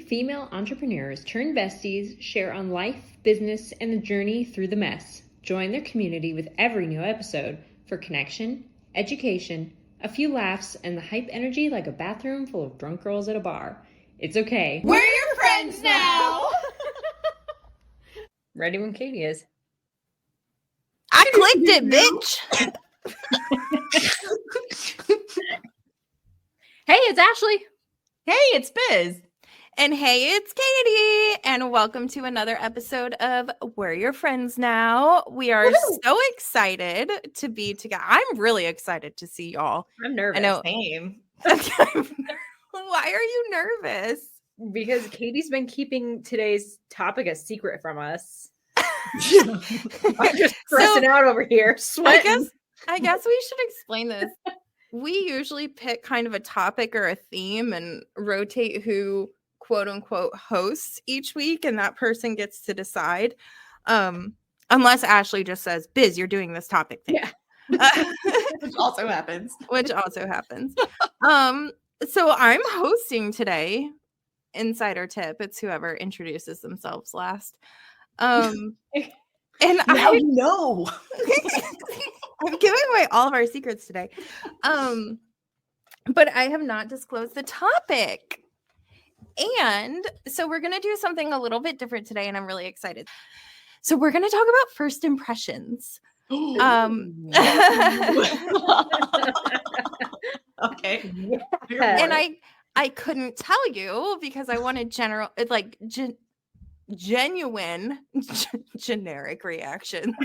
female entrepreneurs turned besties share on life, business, and the journey through the mess. Join their community with every new episode for connection, education, a few laughs, and the hype energy like a bathroom full of drunk girls at a bar. It's okay. We're your friends now! Ready when Katie is. I clicked it, bitch! Hey, it's Ashleigh. Hey, it's Biz. And hey, it's Katie. And welcome to another episode of We're Your Friends Now. We are so excited to be together. I'm really excited to see y'all. I'm nervous. I know. Same. Why are you nervous? Because Katie's been keeping today's topic a secret from us. I'm just stressing out over here. Sweating. I guess we should explain this. We usually pick kind of a topic or a theme and rotate who quote unquote hosts each week, and that person gets to decide. Unless Ashleigh just says, Biz, you're doing this topic thing. Yeah. Which also happens. So I'm hosting today. Insider tip, it's whoever introduces themselves last. And now you know. I'm giving away all of our secrets today. But I have not disclosed the topic. And so we're going to do something a little bit different today, and I'm really excited. So we're going to talk about first impressions. Okay. And I couldn't tell you because I wanted genuine generic reactions.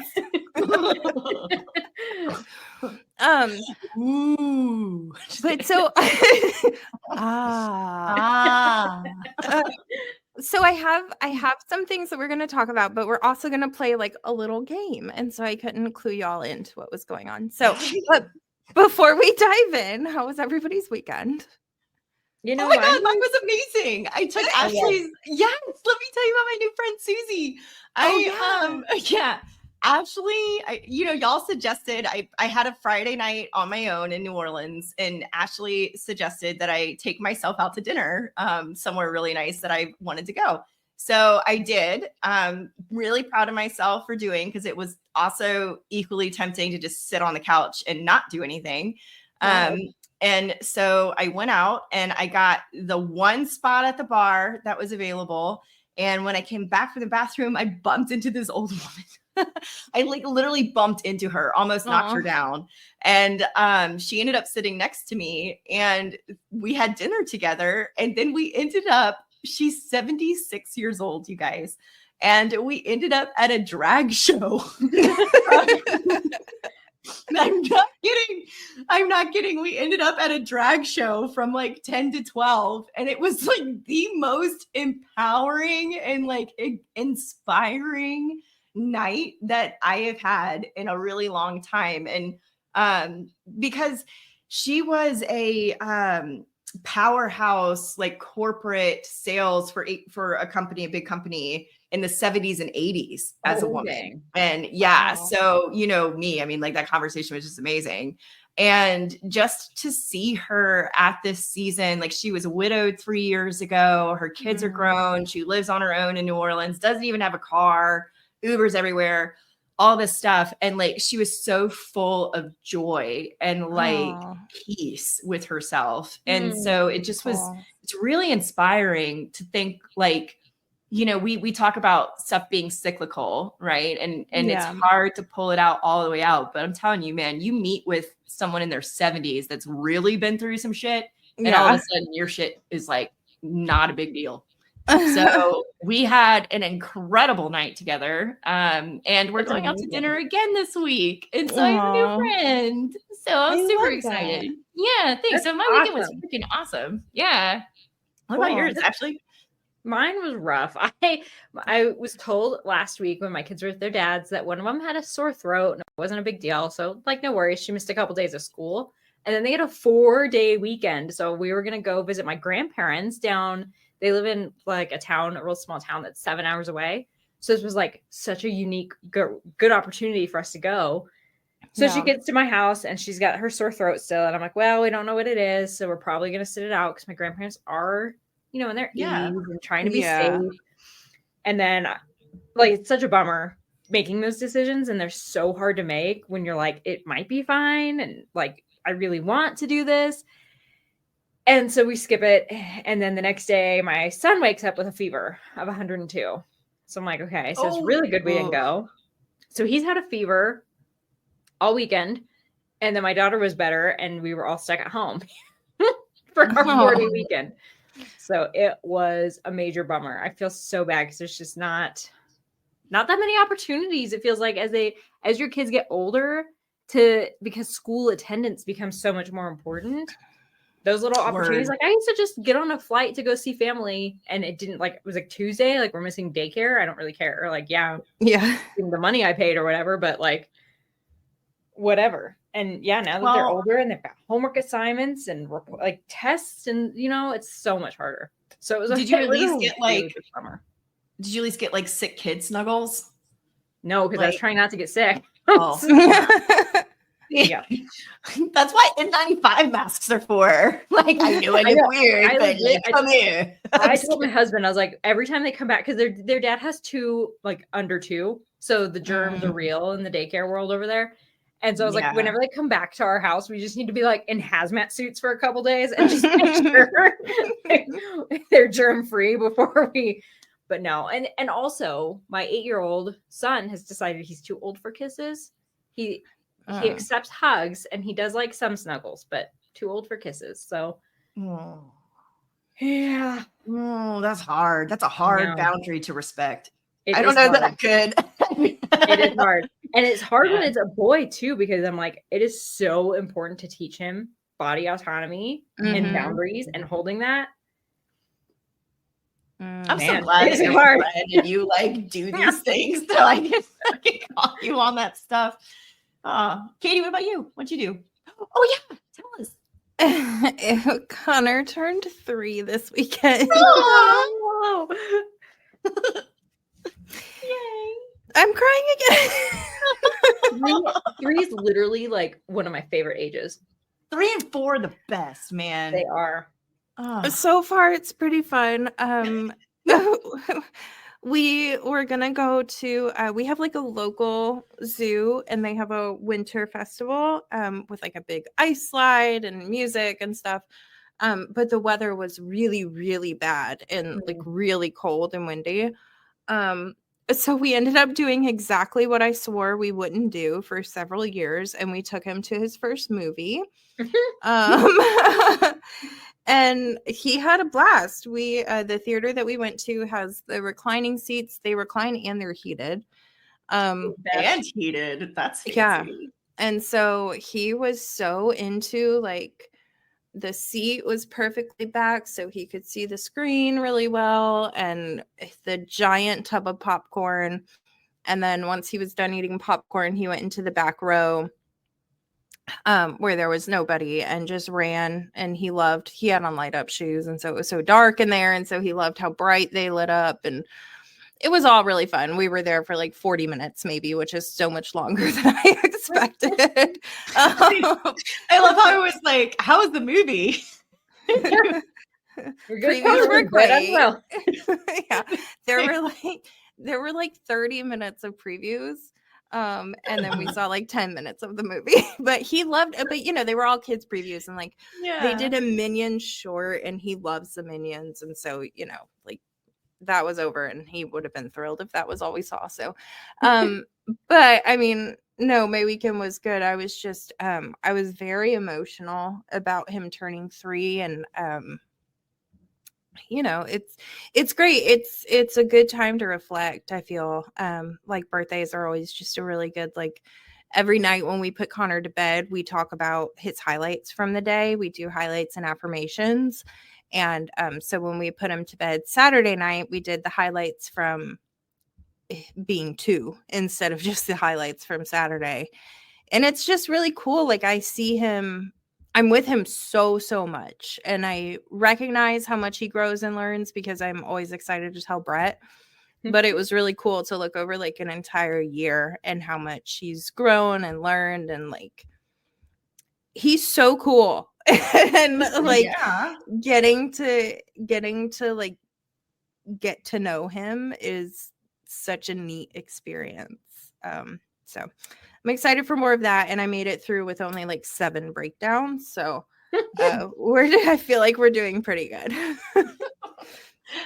Ooh. But so so I have some things that we're going to talk about, but we're also going to play like a little game, and so I couldn't clue y'all into what was going on. So but before we dive in, how was everybody's weekend? You know, oh my God, mine was amazing. I took Ashleigh's. Yes, let me tell you about my new friend Susie. Ashleigh, y'all suggested I had a Friday night on my own in New Orleans, and Ashleigh suggested that I take myself out to dinner somewhere really nice that I wanted to go. So I did. Really proud of myself for doing, because it was also equally tempting to just sit on the couch and not do anything. And so I went out and I got the one spot at the bar that was available. And when I came back from the bathroom, I bumped into this old woman. I literally bumped into her, almost knocked her down. And she ended up sitting next to me, and we had dinner together. And then we ended up, she's 76 years old, you guys. And we ended up at a drag show. I'm not kidding. We ended up at a drag show from like 10 to 12. And it was like the most empowering and like inspiring night that I have had in a really long time. And because she was a powerhouse, like corporate sales for a company, a big company in the 70s and 80s as a woman. And so, you know, me, I mean, like that conversation was just amazing. And just to see her at this season, like she was widowed 3 years ago. Her kids are grown. She lives on her own in New Orleans, doesn't even have a car, Ubers everywhere, all this stuff. And like, she was so full of joy and like peace with herself. And so it just was, it's really inspiring to think like, you know, we talk about stuff being cyclical, right? And it's hard to pull it out all the way out. But I'm telling you, man, you meet with someone in their 70s that's really been through some shit, and all of a sudden your shit is like not a big deal. So we had an incredible night together. And we're going out to dinner again this week. And so I have a new friend. So I'm super excited. Yeah, thanks. That's so my weekend was freaking awesome. Yeah. What about yours, Ashleigh? Mine was rough. I was told last week when my kids were with their dads that one of them had a sore throat and it wasn't a big deal. So like, no worries. She missed a couple days of school. And then they had a 4-day weekend. So we were going to go visit my grandparents down. They live in like a real small town that's 7 hours away. So this was like such a unique, good opportunity for us to go. So she gets to my house and she's got her sore throat still. And I'm like, well, we don't know what it is. So we're probably going to sit it out because my grandparents are you know, in their Yeah. 80s and trying to be safe. And then like it's such a bummer making those decisions, and they're so hard to make when you're like, it might be fine, and like I really want to do this. And so we skip it. And then the next day, my son wakes up with a fever of 102. So I'm like, okay, so it's really good we didn't go. So he's had a fever all weekend. And then my daughter was better, and we were all stuck at home for our 4-day weekend. So it was a major bummer. I feel so bad because there's just not that many opportunities. It feels like as your kids get older, because school attendance becomes so much more important. Those little opportunities, like I used to just get on a flight to go see family, and it didn't like, it was like Tuesday, like we're missing daycare. I don't really care. Or like, yeah, the money I paid or whatever, but like whatever. And yeah, now that they're older and they've got homework assignments and like tests, and you know, it's so much harder. So it was. Did you at least get like sick kid snuggles? No, because I was trying not to get sick. Yeah. That's what N95 masks are for. Like, I knew it was weird, but like, come here. I told my husband, I was like, every time they come back, because their dad has 2, like under 2. So the germs are real in the daycare world over there. And so I was like, whenever they come back to our house, we just need to be like in hazmat suits for a couple days and just make sure they're germ free before we. But no. And also my 8-year-old son has decided he's too old for kisses. He accepts hugs, and he does like some snuggles, but too old for kisses. So yeah. Oh, that's hard. That's a hard boundary to respect. I don't know that I could. It is hard. And it's hard when it's a boy too, because I'm like, it is so important to teach him body autonomy and boundaries and holding that. I'm so glad it's hard and you like do these things so I can call you on that stuff. Katie, what about you? What'd you do? Oh yeah, tell us. Connor turned 3 this weekend. Oh. Yay. I'm crying again. 3 is literally like one of my favorite ages. 3 and 4 are the best, man. They are. So far, it's pretty fun. We were gonna go to we have like a local zoo, and they have a winter festival with like a big ice slide and music and stuff. But the weather was really, really bad and like really cold and windy. So we ended up doing exactly what I swore we wouldn't do for several years, and we took him to his first movie. And he had a blast. We the theater that we went to has the reclining seats. They recline and they're heated. And heated. That's fancy. Yeah. And so he was so into like the seat was perfectly back so he could see the screen really well, and the giant tub of popcorn. And then once he was done eating popcorn, he went into the back row where there was nobody and just ran. And he had on light up shoes, and so it was so dark in there, and so he loved how bright they lit up, and it was all really fun. We were there for like 40 minutes maybe, which is so much longer than I expected. I love how it was like, how was the movie? Previews were great. Well. Yeah, there were like 30 minutes of previews. And then we saw like 10 minutes of the movie, but he loved it. But you know, they were all kids previews, and like they did a Minions short, and he loves the Minions. And so, you know, like that was over, and he would have been thrilled if that was all we saw. So, but I mean, no, my weekend was good. I was just, I was very emotional about him turning 3, and, you know, it's great. It's a good time to reflect. I feel like birthdays are always just a really good, like every night when we put Connor to bed, we talk about his highlights from the day. We do highlights and affirmations. And so when we put him to bed Saturday night, we did the highlights from being 2 instead of just the highlights from Saturday. And it's just really cool. Like I see him, I'm with him so much, and I recognize how much he grows and learns because I'm always excited to tell Brett. But it was really cool to look over like an entire year and how much he's grown and learned, and like he's so cool. and like Yeah. getting to like get to know him is such a neat experience. So I'm excited for more of that, and I made it through with only like 7 breakdowns. So I feel like we're doing pretty good.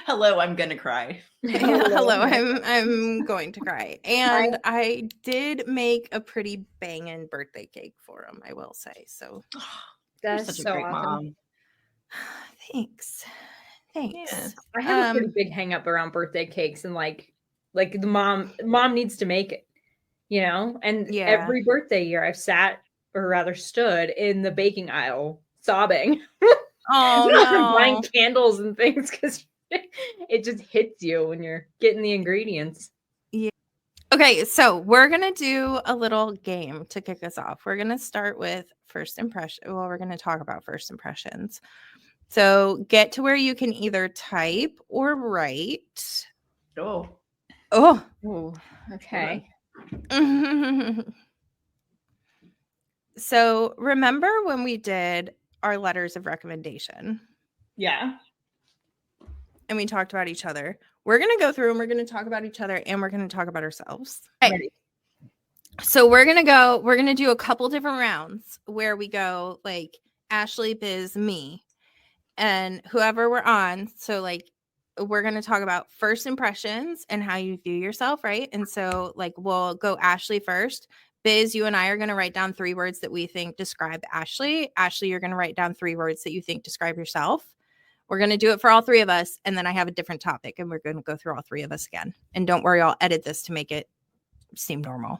Hello, I'm gonna cry. Hello, I'm going to cry. And I did make a pretty banging birthday cake for him, I will say. So That's such a so great awesome. mom. thanks. Yeah. I have a pretty big hang up around birthday cakes, and like the mom needs to make it, you know? And Yeah. every birthday year I've sat, or rather stood, in the baking aisle sobbing. Oh no. Buying candles and things, because it just hits you when you're getting the ingredients. Yeah. Okay, so we're gonna do a little game to kick us off. We're gonna start with first impression. Well, we're gonna talk about first impressions. So get to where you can either type or write. Oh. Okay. So remember when we did our letters of recommendation? Yeah. And we talked about each other. We're going to go through and we're going to talk about each other, and we're going to talk about ourselves. Okay. So we're going to do a couple different rounds where we go like Ashleigh, Biz, me, and whoever we're on. So like we're going to talk about first impressions and how you view yourself, right? And so like we'll go Ashleigh first. Biz, you and I are going to write down 3 words that we think describe Ashleigh. Ashleigh, you're going to write down 3 words that you think describe yourself. We're going to do it for all 3 of us. And then I have a different topic, and we're going to go through all 3 of us again. And don't worry, I'll edit this to make it seem normal.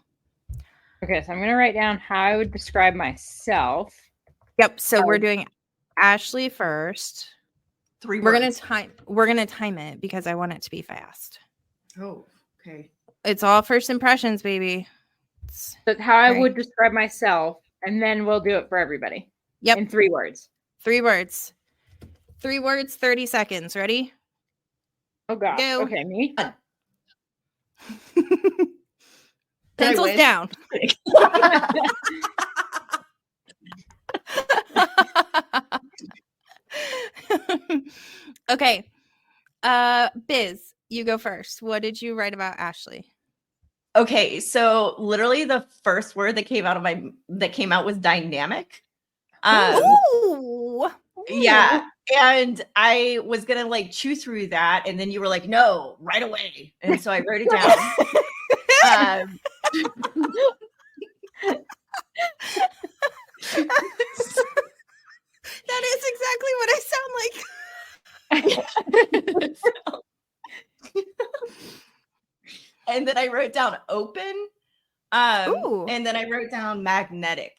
Okay, so I'm going to write down how I would describe myself. Yep. So we're doing Ashleigh first. 3 We're words. gonna time it because I want it to be fast. Oh, okay. It's all first impressions, baby. That's how I would describe myself, and then we'll do it for everybody. Yep. In 3 words. 3 words. 3 words, 30 seconds. Ready? Oh gosh. Go. Okay, me. Pencils down. Okay. Biz, you go first. What did you write about Ashleigh? Okay, so literally the first word that came out was dynamic. Ooh. Yeah, and I was gonna like chew through that, and then you were like, "No, right away," and so I wrote it down. That is exactly what I sound like. And then I wrote down open. And then I wrote down magnetic.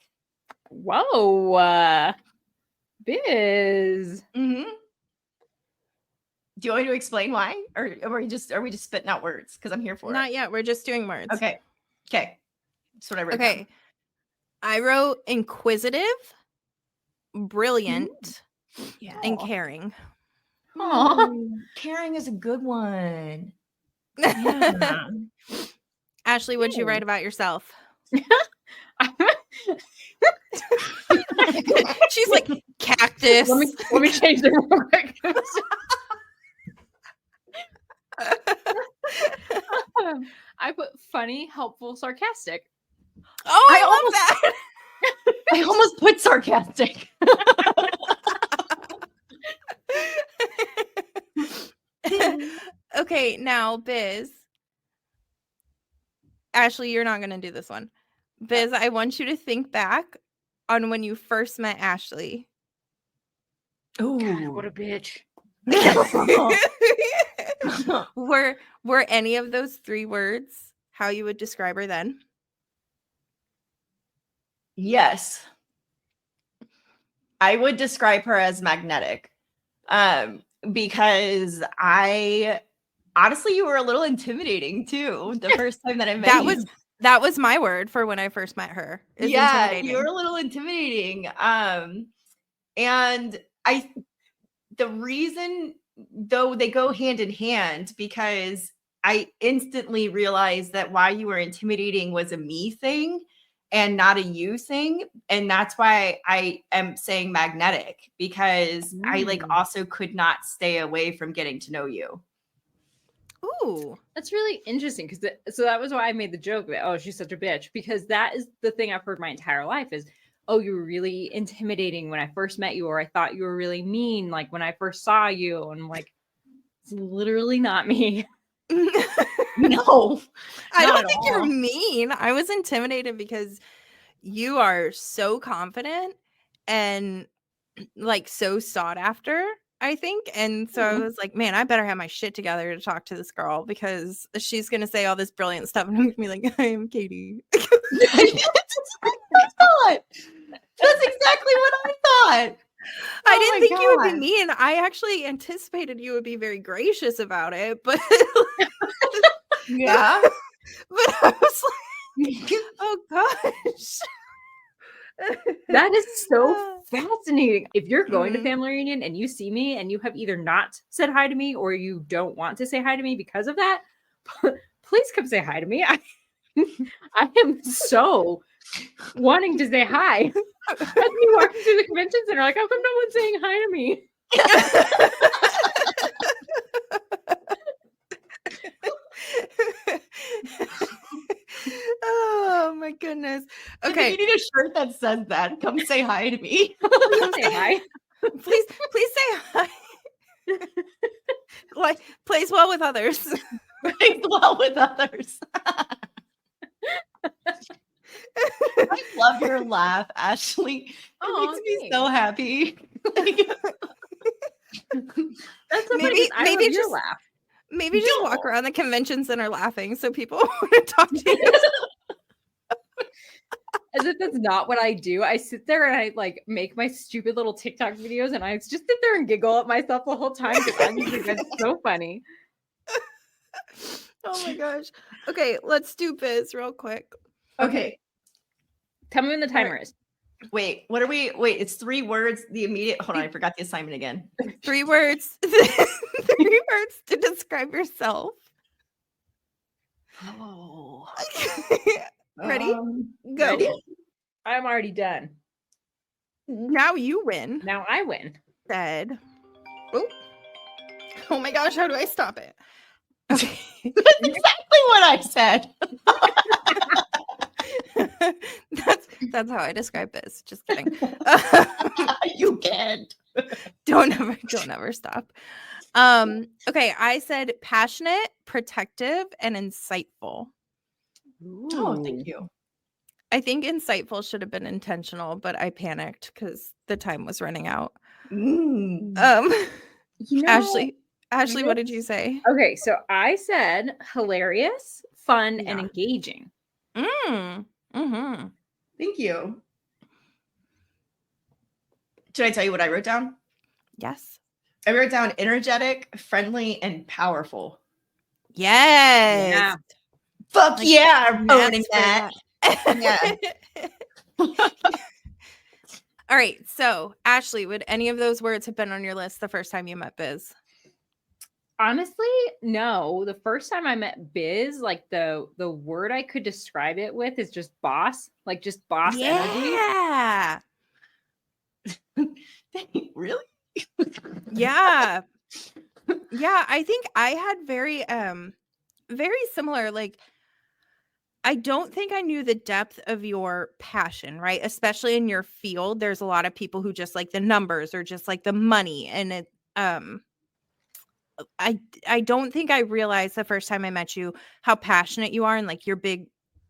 Whoa. Biz. Mm-hmm. Do you want me to explain why? Or are we just spitting out words? Because I'm here for it. Not yet. We're just doing words. Okay. That's what I wrote down. I wrote inquisitive, brilliant, and caring. Caring is a good one. Yeah. Ashleigh, what'd you write about yourself? She's like cactus. Let me change it real quick. I put funny, helpful, sarcastic. Oh, I love that. I almost put sarcastic. Okay, now Biz. Ashleigh, you're not going to do this one. Biz, I want you to think back on when you first met Ashleigh. Oh, what a bitch. Were any of those 3 words how you would describe her then? Yes. I would describe her as magnetic. Because honestly, you were a little intimidating too the first time that I met you. That was my word for when I first met her. Yeah, you were a little intimidating. And the reason, though, they go hand in hand, because I instantly realized that why you were intimidating was a me thing, and not a you thing. And that's why I am saying magnetic, because I like also could not stay away from getting to know you. Ooh, that's really interesting, because so that was why I made the joke that, oh, she's such a bitch, because that is the thing I've heard my entire life is, oh, you were really intimidating when I first met you, or I thought you were really mean like when I first saw you. And I'm like, it's literally not me. No, I don't think you're mean. I was intimidated because you are so confident and like so sought after, I think. And so I was like, man, I better have my shit together to talk to this girl, because she's going to say all this brilliant stuff and I'm going to be like, I am Katie. That's exactly what I thought. I didn't think you would be mean. I actually anticipated you would be very gracious about it, but yeah. But I was like, oh gosh. That is so fascinating. If you're going to family reunion and you see me and you have either not said hi to me or you don't want to say hi to me because of that, please come say hi to me. I am so wanting to say hi. As me walking through the convention center, like, how come no one's saying hi to me? Oh my goodness. Okay. You need a shirt that says that. Come say hi to me. Come say hi. Please say hi. Like, plays well with others. Plays well with others. I love your laugh, Ashleigh. It makes me so happy. That's so maybe just laugh. Maybe just walk around the convention center laughing so people want to talk to you. As if that's not what I do. I sit there and I like make my stupid little TikTok videos and I just sit there and giggle at myself the whole time because I think that's so funny. Oh my gosh. Okay, let's do biz real quick. Okay. Tell me when the timer is. Wait, what are we? Wait, it's 3 words. The immediate. Hold on, I forgot the assignment again. 3 words. 3 words to describe yourself. Oh. Ready? Go. Ready? I'm already done. Now you win. Now I win. Said. Oh my gosh, how do I stop it? Okay. That's exactly what I said. That's how I describe this. Just kidding. You can't. Don't ever stop. Okay, I said passionate, protective, and insightful. Ooh. Oh, thank you. I think insightful should have been intentional, but I panicked because the time was running out. Ashleigh, what did you say? Okay, so I said hilarious, fun, and engaging. Mm-hmm. Thank you. Should I tell you what I wrote down? Yes. I wrote down energetic, friendly, and powerful. Yes. Yeah. Fuck like, yeah, I'm owning that. Yeah. All right. So, Ashleigh, would any of those words have been on your list the first time you met Biz? Honestly, no. The first time I met Biz, like the word I could describe it with is just boss, like just boss energy. Yeah. Really? Yeah. Yeah, I think I had very similar, like, I don't think I knew the depth of your passion, right? Especially in your field. There's a lot of people who just like the numbers or just like the money. And it I don't think I realized the first time I met you how passionate you are and like your big,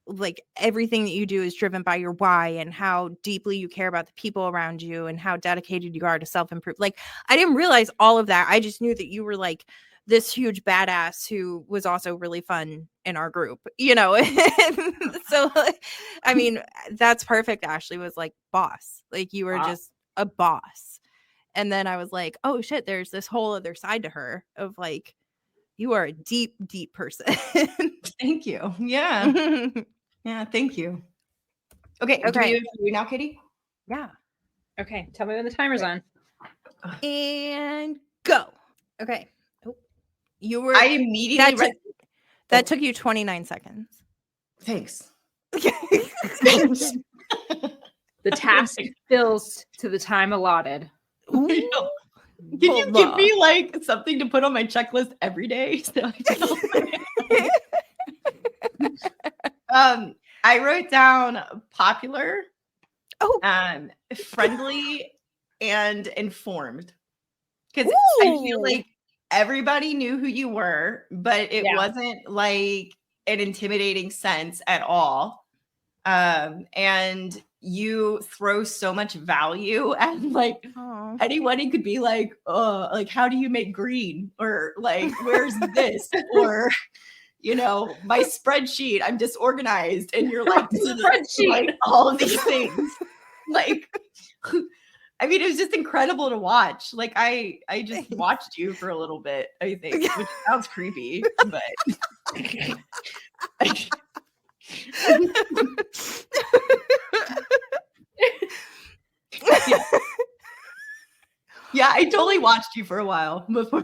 like everything that you do is driven by your why and how deeply you care about the people around you and how dedicated you are to self-improve. Like I didn't realize all of that. I just knew that you were like this huge badass who was also really fun in our group, you know? So, I mean, that's perfect. Ashleigh was like boss, like you were just a boss. And then I was like, oh shit, there's this whole other side to her of like, you are a deep, deep person. Thank you. Yeah. Yeah. Thank you. Okay. Do we now, Katie? Yeah. Okay. Tell me when the timer's on. And go. Okay. I immediately that took you 29 seconds. Thanks. The task fills to the time allotted. Can you give me like something to put on my checklist every day? So I wrote down popular, friendly, and informed. Because I feel like everybody knew who you were, but it wasn't like an intimidating sense at all. And you throw so much value, and like anybody could be like, oh, like, how do you make green? Or like, where's this? Or, you know, my spreadsheet, I'm disorganized. And you're like, spreadsheet, like all of these things. Like, I mean, it was just incredible to watch. Like, I just watched you for a little bit, I think, which sounds creepy, but yeah, I totally watched you for a while before.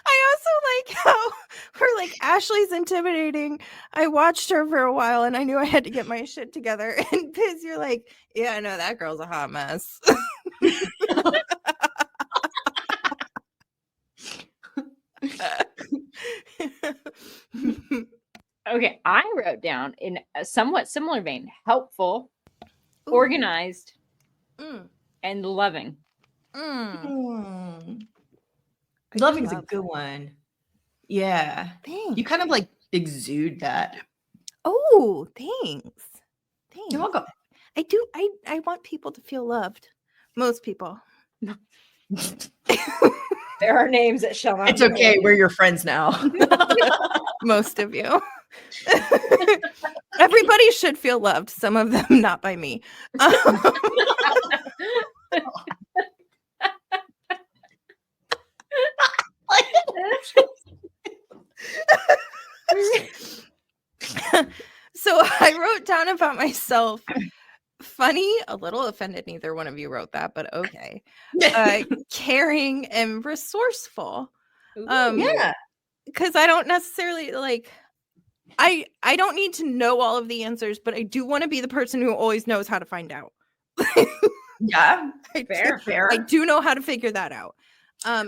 I also like how for like Ashleigh's intimidating. I watched her for a while and I knew I had to get my shit together. And Piz, you're like, yeah, I know that girl's a hot mess. Okay, I wrote down in a somewhat similar vein: helpful, organized, and loving. Loving is a good one. Yeah. Thanks. You kind of like exude that. Oh, thanks. You're welcome. I do. I want people to feel loved. Most people. There are names that shall not. It's okay. We're your friends now. Most of you. Everybody should feel loved. Some of them not by me. So I wrote down about myself, funny, a little offended neither one of you wrote that, but okay. Caring and resourceful. Yeah. Because I don't necessarily like I don't need to know all of the answers, but I do want to be the person who always knows how to find out. Yeah. Fair. I do know how to figure that out.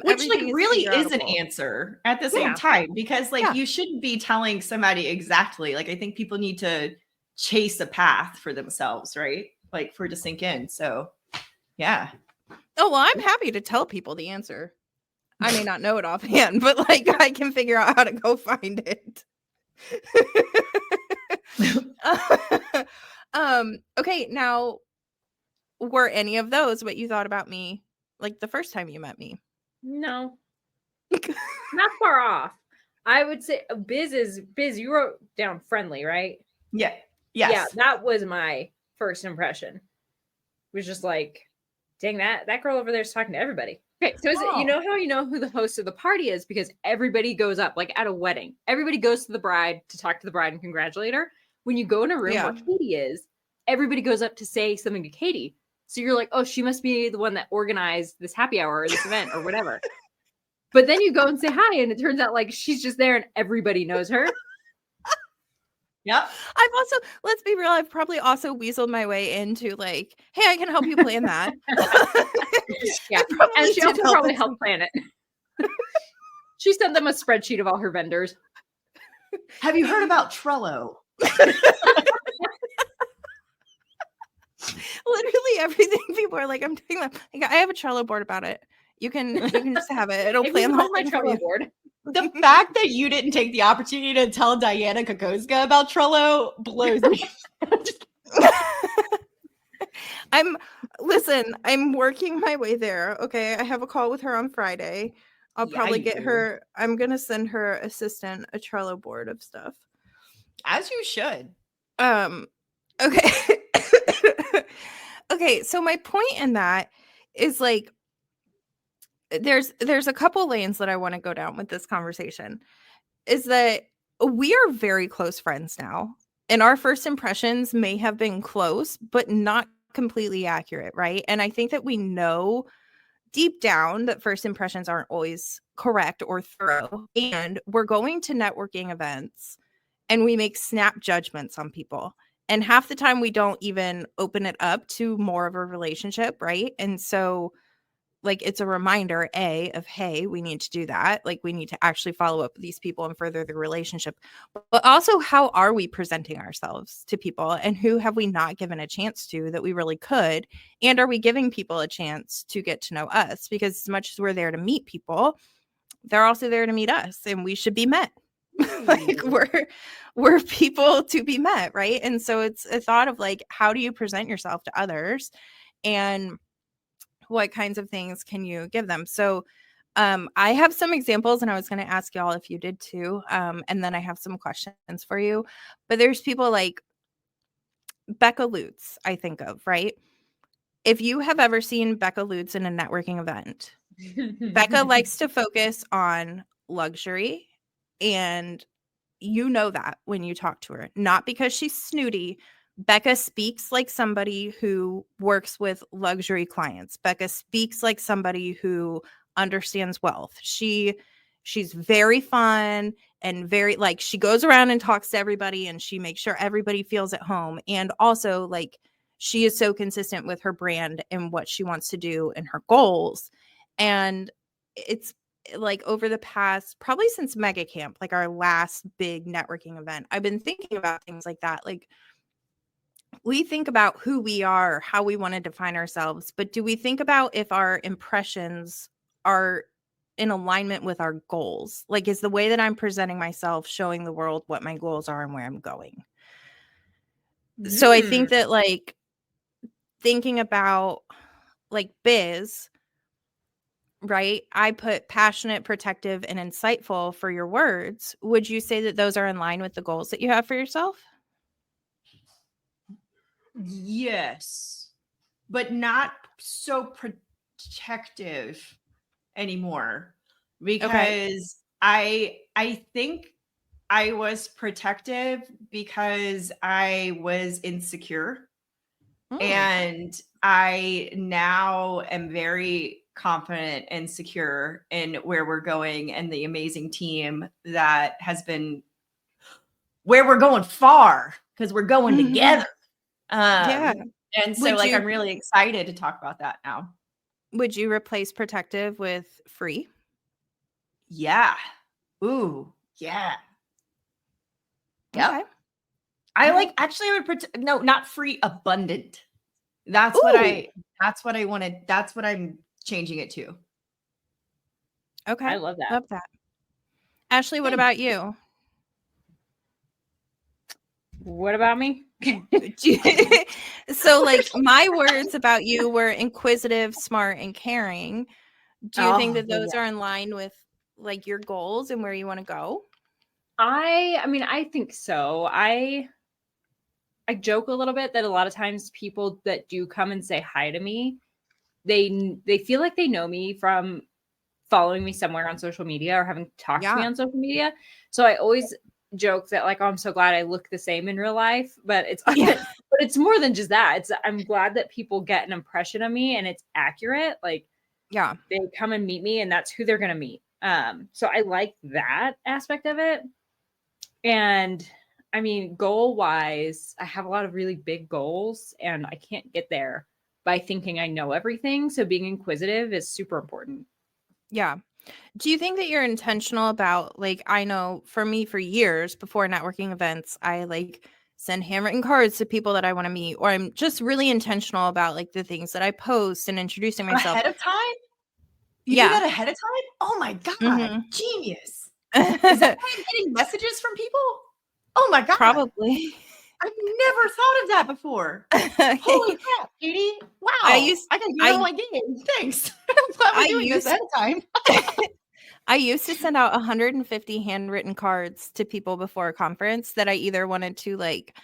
Which like really is an answer at the same time, because like you shouldn't be telling somebody exactly. Like I think people need to chase a path for themselves, right? Like for it to sink in. So yeah. Oh, well, I'm happy to tell people the answer. I may not know it offhand, but like I can figure out how to go find it. Okay, now were any of those what you thought about me like the first time you met me? No. Not far off. I would say Biz, you wrote down friendly, right? Yeah. Yes. Yeah, that was my first impression. It was just like, dang, that girl over there is talking to everybody. Okay, so is it, you know how you know who the host of the party is? Because everybody goes up, like at a wedding. Everybody goes to the bride to talk to the bride and congratulate her. When you go in a room where Katie is, everybody goes up to say something to Katie. So you're like, oh, she must be the one that organized this happy hour or this event or whatever. But then you go and say hi, and it turns out like she's just there and everybody knows her. Yep. I've also, let's be real, I've probably also weaseled my way into like, hey, I can help you plan that. Yeah. And she also probably helped plan it. She sent them a spreadsheet of all her vendors. Have you heard about Trello? Literally everything people are like, I'm doing that. Like, I have a Trello board about it. You can just have it. It'll plan the whole my Trello board. The fact that you didn't take the opportunity to tell Diana Kokoska about Trello blows me. I'm working my way there. Okay. I have a call with her on Friday. I'll probably get her. I'm going to send her assistant a Trello board of stuff. As you should. Okay. Okay. So my point in that is like, there's a couple lanes that I want to go down with this conversation, is that we are very close friends now, and our first impressions may have been close, but not completely accurate. Right. And I think that we know deep down that first impressions aren't always correct or thorough. And we're going to networking events and we make snap judgments on people. And half the time we don't even open it up to more of a relationship, right? And so like it's a reminder of, hey, we need to do that. Like we need to actually follow up with these people and further the relationship. But also, how are we presenting ourselves to people, and who have we not given a chance to that we really could? And are we giving people a chance to get to know us? Because as much as we're there to meet people, they're also there to meet us, and we should be met. Like we're people to be met, right? And so it's a thought of like, how do you present yourself to others, and what kinds of things can you give them? So I have some examples, and I was going to ask y'all if you did too. And then I have some questions for you. But there's people like Becca Lutz, I think of, right? If you have ever seen Becca Lutz in a networking event, Becca likes to focus on luxury, and you know that when you talk to her, not because she's snooty. Becca speaks like somebody who works with luxury clients. Becca speaks like somebody who understands wealth. She's very fun and very like, she goes around and talks to everybody, and she makes sure everybody feels at home. And also like, she is so consistent with her brand and what she wants to do and her goals. And it's like over the past, probably since Mega Camp, like our last big networking event, I've been thinking about things like that. Like, we think about who we are, how we want to define ourselves, but do we think about if our impressions are in alignment with our goals? Like, is the way that I'm presenting myself showing the world what my goals are and where I'm going? So I think that like thinking about like biz, right? I put passionate, protective, and insightful for your words. Would you say that those are in line with the goals that you have for yourself? Yes, but not so protective anymore, because I think I was protective because I was insecure. And I now am very confident and secure in where we're going and the amazing team that has been where we're going far, because we're going together. Yeah. And so like I'm really excited to talk about that now. Would you replace protective with free? Yeah. Ooh, yeah. Yep. Okay. I like actually I would no, not free, abundant. That's what I wanted. That's what I'm changing it to. Okay. I love that. Love that. Ashleigh, what about you? What about me? So like my words about you were inquisitive, smart, and caring. Do you think that those are in line with like your goals and where you want to go? I mean, I think so. I joke a little bit that a lot of times people that do come and say hi to me, they feel like they know me from following me somewhere on social media or having talked to me on social media. So I always joke that like, oh, I'm so glad I look the same in real life, but it's but it's more than just that. I'm glad that people get an impression of me and it's accurate. Like, yeah, they come and meet me and that's who they're going to meet. So I like that aspect of it. And I mean, goal wise, I have a lot of really big goals and I can't get there by thinking I know everything. So being inquisitive is super important. Yeah. Do you think that you're intentional about, like, I know for me, for years before networking events, I like send handwritten cards to people that I want to meet, or I'm just really intentional about like the things that I post and introducing myself ahead of time? You do that ahead of time? Oh my God. Genius. Is that why I'm getting messages from people? Oh my God. Probably. I've never thought of that before. Holy crap, Katie. Wow. I gotta get on my game. Thanks. I'm glad we're doing this ahead of time. I used to send out 150 handwritten cards to people before a conference that I either wanted to like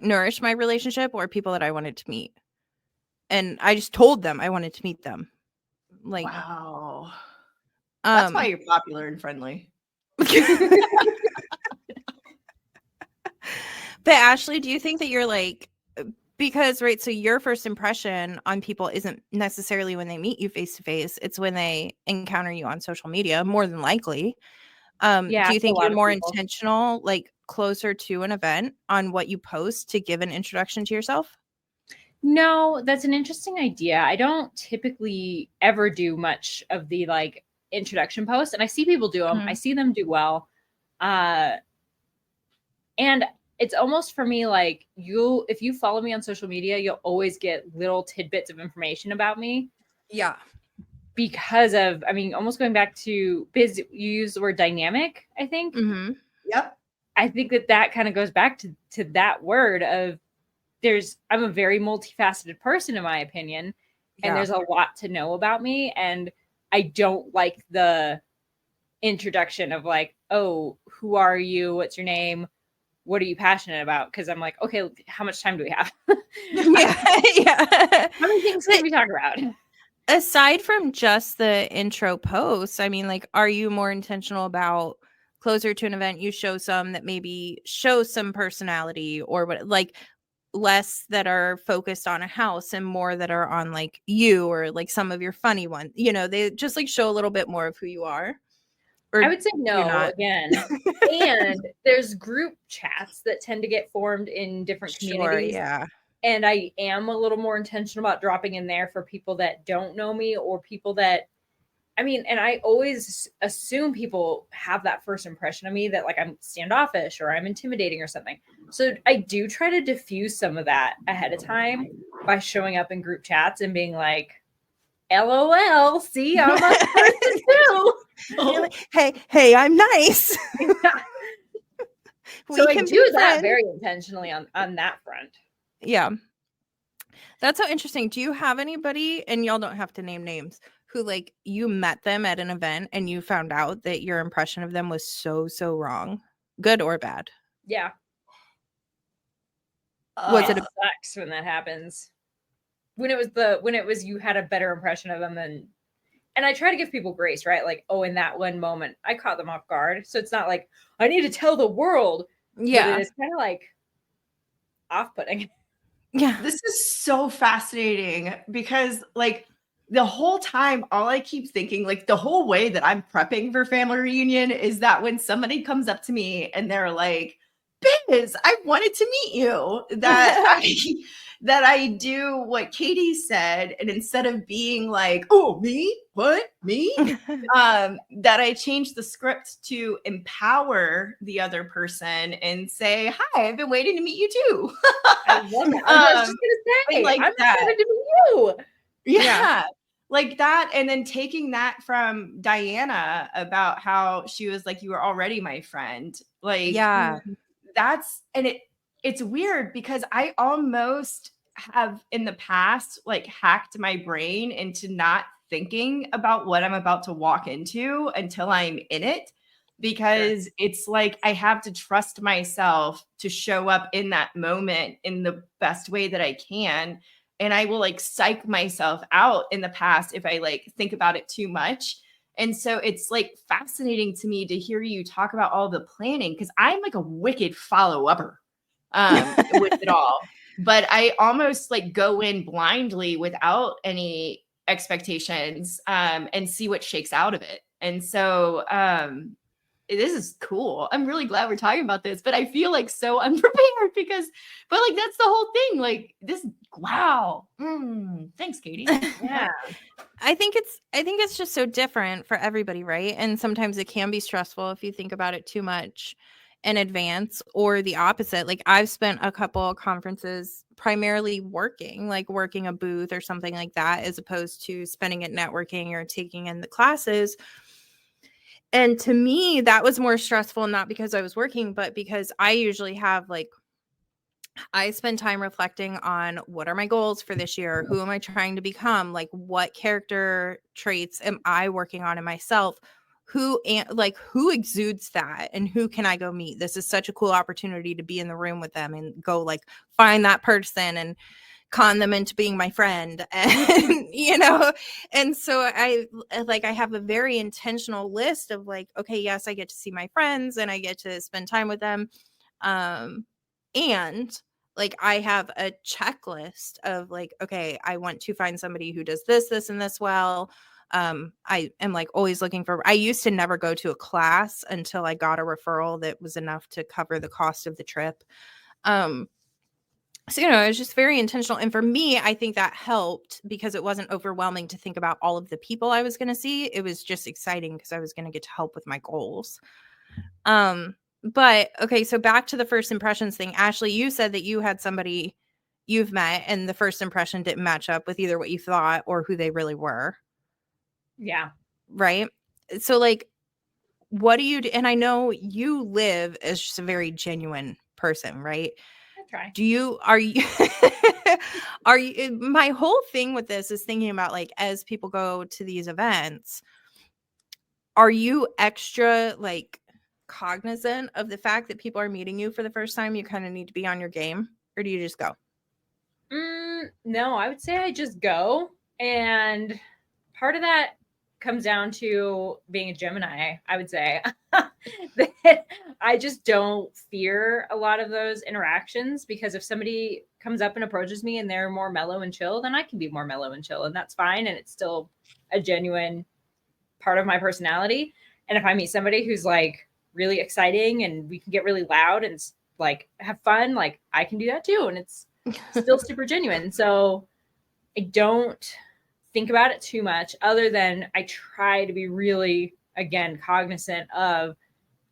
nourish my relationship or people that I wanted to meet. And I just told them I wanted to meet them. Like, wow. That's why you're popular and friendly. But Ashleigh, do you think that you're like, because, right, so your first impression on people isn't necessarily when they meet you face to face, it's when they encounter you on social media, more than likely. Do you think you're more people. intentional, like closer to an event on what you post to give an introduction to yourself? No, that's an interesting idea. I don't typically ever do much of the like introduction post, and I see people do them. Mhm. I see them do well. And it's almost for me like if you follow me on social media, you'll always get little tidbits of information about me. Yeah. Because of, I mean, almost going back to biz, you use the word dynamic, I think. Mm-hmm. Yep. I think that kind of goes back to that word of I'm a very multifaceted person, in my opinion, and there's a lot to know about me. And I don't like the introduction of like, oh, who are you? What's your name? What are you passionate about? Because I'm like, okay, how much time do we have? Yeah. How many things can we talk about? Aside from just the intro posts, I mean, like, are you more intentional about closer to an event? You show some that maybe show some personality or what, like less that are focused on a house and more that are on like you or like some of your funny ones. You know, they just like show a little bit more of who you are. Or I would say you're no not? again. And there's group chats that tend to get formed in different Sure, communities. yeah. And I am a little more intentional about dropping in there for people that don't know me or people that, I mean, and I always assume people have that first impression of me that like I'm standoffish or I'm intimidating or something. So I do try to diffuse some of that ahead of time by showing up in group chats and being like, LOL, see, I'm a person too. You're like, hey, I'm nice. So I can do be that friends. very intentionally on that front. Yeah. That's so interesting. Do you have anybody, and y'all don't have to name names, who like you met them at an event and you found out that your impression of them was so wrong, good or bad? Yeah. Was It it sucks when that happens. When it was you had a better impression of them than, and I try to give people grace, right? Like, oh, in that one moment, I caught them off guard. So it's not like I need to tell the world. Yeah. But it is kind of like off-putting. Yeah. This is so fascinating because like the whole time, all I keep thinking, like the whole way that I'm prepping for family reunion is that when somebody comes up to me and they're like, Biz, I wanted to meet you, that I do what Katie said, and instead of being like, oh, me? What? Me? That I change the script to empower the other person and say, hi, I've been waiting to meet you too. I love that. I was just gonna say, like I'm that. excited to meet you. Yeah. Like that. And then taking that from Diana about how she was like, you were already my friend. Like, Yeah. that's, and it's weird because I almost have in the past like hacked my brain into not thinking about what I'm about to walk into until I'm in it, because it's like I have to trust myself to show up in that moment in the best way that I can. And I will like psych myself out in the past if I like think about it too much. And so it's like fascinating to me to hear you talk about all the planning, because I'm like a wicked follow-upper with it all. But I almost like go in blindly without any expectations and see what shakes out of it. And so this is cool. I'm really glad we're talking about this, but I feel like so unprepared but like that's the whole thing. Like this, wow. Thanks, Katie. Yeah. I think it's just so different for everybody, right? And sometimes it can be stressful if you think about it too much in advance, or the opposite. Like I've spent a couple of conferences primarily working a booth or something like that, as opposed to spending it networking or taking in the classes. And to me, that was more stressful, not because I was working, but because I usually have like, I spend time reflecting on what are my goals for this year? Who am I trying to become? Like, what character traits am I working on in myself? Who exudes that, and who can I go meet? This is such a cool opportunity to be in the room with them and go like find that person and con them into being my friend. And and so I have a very intentional list of like, okay, yes, I get to see my friends and I get to spend time with them, and like I have a checklist of like, okay, I want to find somebody who does this and this well, I am like always looking for, I used to never go to a class until I got a referral that was enough to cover the cost of the trip. So, it was just very intentional. And for me, I think that helped because it wasn't overwhelming to think about all of the people I was going to see. It was just exciting because I was going to get to help with my goals. But okay, so back to the first impressions thing. Ashleigh, you said that you had somebody you've met and the first impression didn't match up with either what you thought or who they really were. Yeah. Right. So like, what do you do? And I know you live as just a very genuine person, right? I try. Are you, my whole thing with this is thinking about like, as people go to these events, are you extra like cognizant of the fact that people are meeting you for the first time? You kind of need to be on your game, or do you just go? No, I would say I just go. And part of that comes down to being a Gemini, I would say. That I just don't fear a lot of those interactions, because if somebody comes up and approaches me and they're more mellow and chill, then I can be more mellow and chill, and that's fine. And it's still a genuine part of my personality. And if I meet somebody who's like really exciting and we can get really loud and like have fun, like I can do that too. And it's still super genuine. So I don't think about it too much, other than I try to be really, again, cognizant of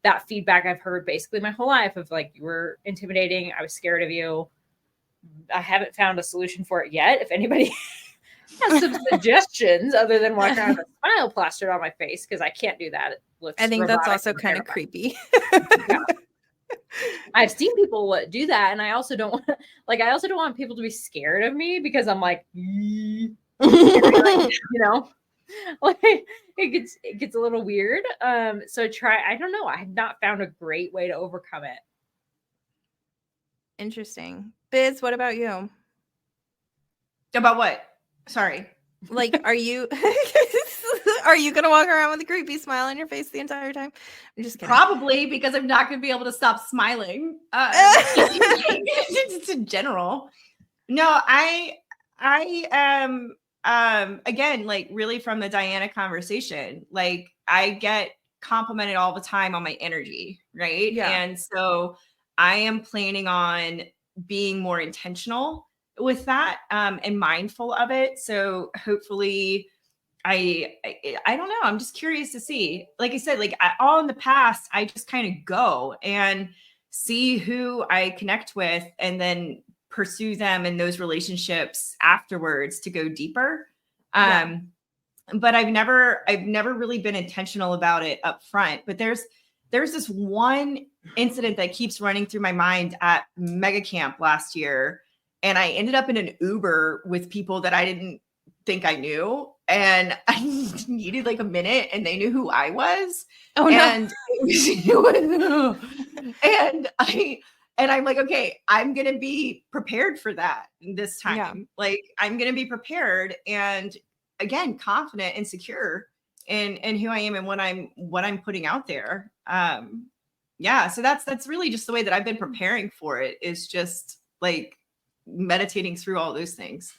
that feedback I've heard basically my whole life of like, you were intimidating. I was scared of you. I haven't found a solution for it yet. If anybody has some suggestions other than walking around with a smile plastered on my face, because I can't do that. It looks I think that's robotic also and kind of terrifying. creepy. Yeah. I've seen people do that, and I also don't want people to be scared of me, because I'm like, you know, like it gets a little weird. So I don't know. I have not found a great way to overcome it. Interesting. Biz, what about you? About what? Sorry. Like, are you gonna walk around with a creepy smile on your face the entire time? I'm just kidding. Probably, because I'm not going to be able to stop smiling. Just in general. No, I am again, like really from the Diana conversation, like I get complimented all the time on my energy, right? Yeah. And so I am planning on being more intentional with that and mindful of it. So hopefully I don't know. I'm just curious to see, like I said, like all in the past, I just kind of go and see who I connect with and then pursue them in those relationships afterwards to go deeper. But I've never really been intentional about it up front. But there's this one incident that keeps running through my mind at Mega Camp last year. And I ended up in an Uber with people that I didn't think I knew. And I needed like a minute and they knew who I was. Oh, no. And and I'm like, okay, I'm going to be prepared for that this time. Yeah. Like I'm going to be prepared and again, confident and secure in who I am and what I'm putting out there. So that's really just the way that I've been preparing for it, is just like meditating through all those things.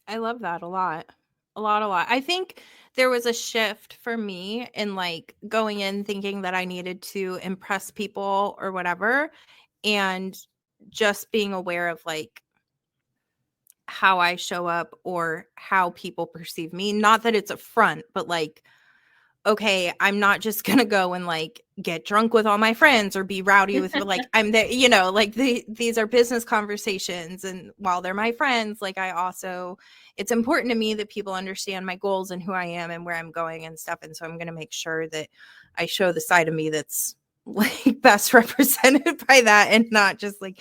I love that a lot. I think there was a shift for me in like going in thinking that I needed to impress people or whatever, and just being aware of like how I show up or how people perceive me. Not that it's a front, but like, okay, I'm not just gonna go and like get drunk with all my friends or be rowdy with like I'm there, like these are business conversations, and while they're my friends, like it's important to me that people understand my goals and who I am and where I'm going and stuff. And so I'm gonna make sure that I show the side of me that's like best represented by that, and not just like,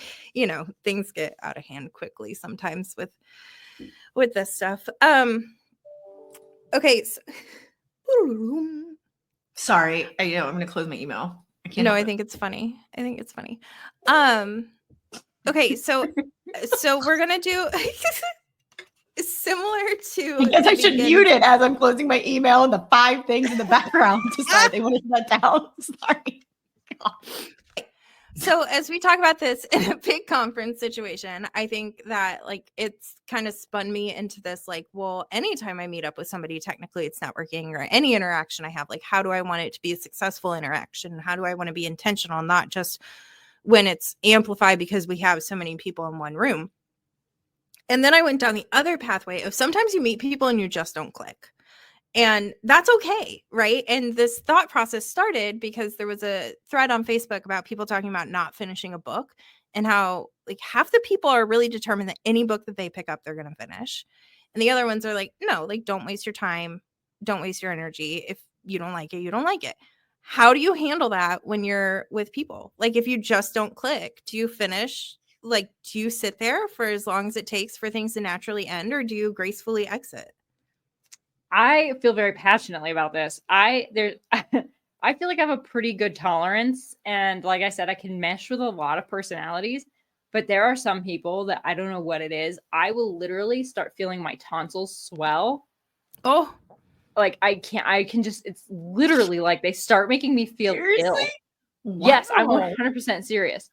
things get out of hand quickly sometimes with this stuff. Okay, so Sorry, I'm going to close my email. I think it's funny. Okay, so we're gonna do similar to. I guess I should mute it as I'm closing my email and the 5 things in the background decide they want to shut down. Sorry. So as we talk about this in a big conference situation, I think that like it's kind of spun me into this like, well, anytime I meet up with somebody, technically it's networking, or any interaction I have, like, how do I want it to be a successful interaction? How do I want to be intentional, not just when it's amplified because we have so many people in one room? And then I went down the other pathway of sometimes you meet people and you just don't click. And that's okay, right? And this thought process started because there was a thread on Facebook about people talking about not finishing a book, and how like half the people are really determined that any book that they pick up, they're going to finish. And the other ones are like, no, like, don't waste your time. Don't waste your energy. If you don't like it, you don't like it. How do you handle that when you're with people? Like, if you just don't click, do you finish? Like, do you sit there for as long as it takes for things to naturally end, or do you gracefully exit? I feel very passionately about this. I feel like I have a pretty good tolerance, and like I said, I can mesh with a lot of personalities, but there are some people that I don't know what it is. I will literally start feeling my tonsils swell. Oh, like I can just, it's literally like they start making me feel ill. Wow. Yes, I'm 100% serious.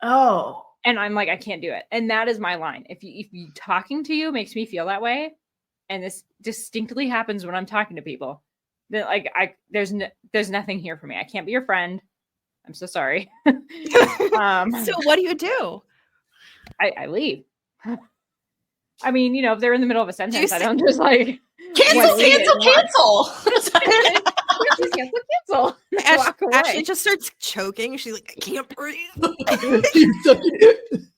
Oh. And I'm like, I can't do it. And that is my line. If you talking to you makes me feel that way, and this distinctly happens when I'm talking to people, then like there's nothing here for me. I can't be your friend. I'm so sorry. So what do you do? I leave. I mean, if they're in the middle of a sentence, I don't just like cancel. cancel. Ashleigh just starts choking. She's like, I can't breathe.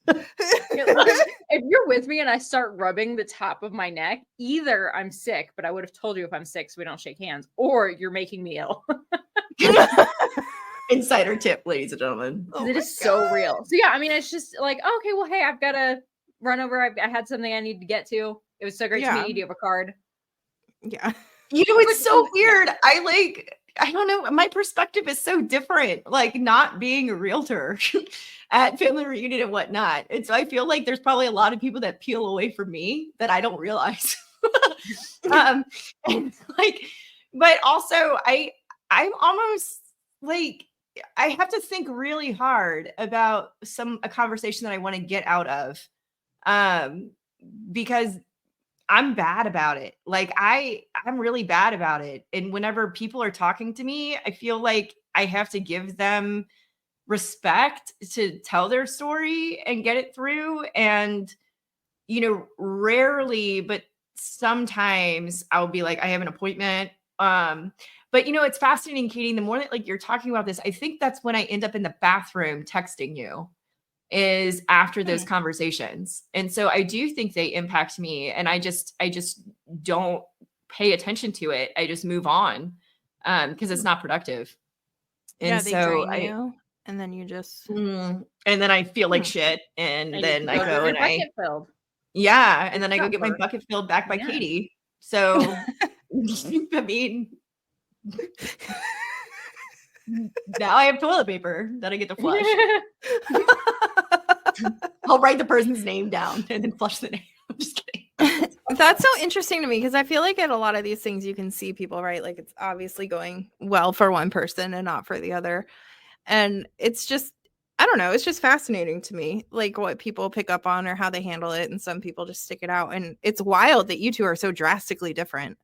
If you're with me and I start rubbing the top of my neck, either I'm sick, but I would have told you if I'm sick so we don't shake hands, or you're making me ill. Insider tip, ladies and gentlemen. It is so real. So yeah, I mean, it's just like, okay, well, hey, I've got to run over. I had something I need to get to. It was so great to meet you. Do you have a card? Yeah. It's so weird. I don't know. My perspective is so different, like not being a realtor at family reunion and whatnot. And so I feel like there's probably a lot of people that peel away from me that I don't realize. And like, but also I'm almost like, I have to think really hard about a conversation that I want to get out of. Because I'm bad about it. Like I'm really bad about it. And whenever people are talking to me, I feel like I have to give them respect to tell their story and get it through. And, rarely, but sometimes I'll be like, I have an appointment. But it's fascinating, Katie, the more that like you're talking about this, I think that's when I end up in the bathroom texting you, is after those conversations. And so I do think they impact me, and I just don't pay attention to it. I just move on because it's not productive. And they so drain you, and then you just and then I feel like shit, and then I go and I filled. and then I go get my bucket filled back by Katie. So I mean, now I have toilet paper that I get to flush. I'll write the person's name down and then flush the name. I'm just kidding. That's so interesting to me, because I feel like at a lot of these things you can see people, right? Like it's obviously going well for one person and not for the other. And it's just, I don't know, it's just fascinating to me, like what people pick up on or how they handle it. And some people just stick it out. And it's wild that you two are so drastically different.